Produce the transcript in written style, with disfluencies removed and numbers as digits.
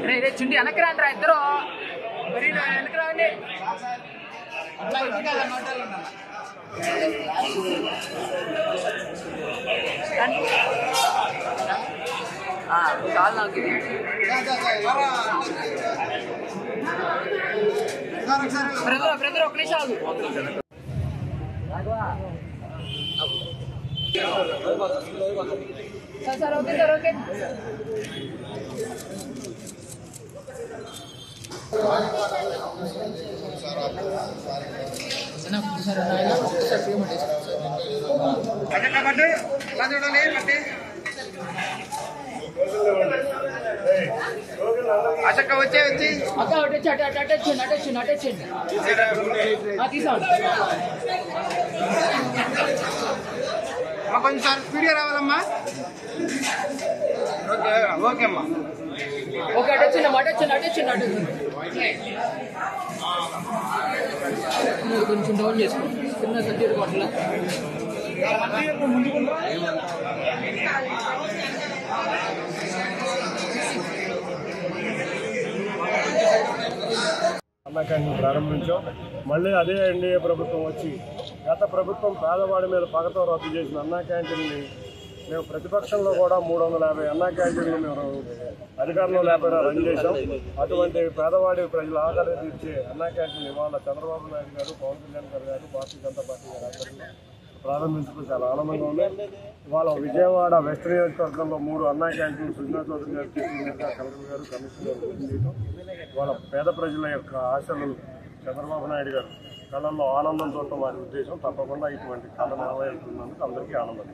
రే చుండి వెనక్కి రండి ఇద్దరు వెనక్కి రండి. చాలు నాకు బ్రదర్ ఒక నిమిషం సార్ ఓకే సార్ ఓకే. అక్క వచ్చి అక్క అటెచ్చండి తీసుకోండి కొంచెం సార్ వీడియో రావాలమ్మా. ఓకే అమ్మా ఓకే అటెచ్చండి కొంచెం డౌన్ చేసుకోండి చిన్న సర్టిఫికేట్ కొట్టలే. అన్నా క్యాంటీన్ ప్రారంభించాం. మళ్ళీ అదే ఎన్డీఏ ప్రభుత్వం వచ్చి గత ప్రభుత్వం పేదవాడి మీద పగతో రద్దు చేసిన అన్నా క్యాంటీన్ని మేము ప్రతిపక్షంలో కూడా 350 అన్నా క్యాంటీన్లు మేము అధికారంలో లేకపోయినా రన్ చేశాం. అటువంటి పేదవాడి ప్రజల ఆదరణ తీర్చే అన్నా క్యాంటీన్ ఇవాళ చంద్రబాబు నాయుడు గారు, పవన్ కళ్యాణ్ గారు భారతీయ జనతా పార్టీ గారు ఆధ్వర్యంలో ప్రారంభించడం చాలా ఆనందంగా ఉంది. ఇవాళ విజయవాడ వెస్ట్ నియోజకవర్గంలో 3 అన్నా క్యాంటీన్లు సుజనా చౌదరి గారు, కలెక్టర్ గారు, కమిషనర్ గారు చేయడం ఇవాళ పేద ప్రజల యొక్క ఆశలు చంద్రబాబు నాయుడు గారు కళ్ళల్లో ఆనందం చూడటం వారి ఉద్దేశం. తప్పకుండా ఇటువంటి కళ నెరవేరుతున్నందుకు అందరికీ ఆనందం.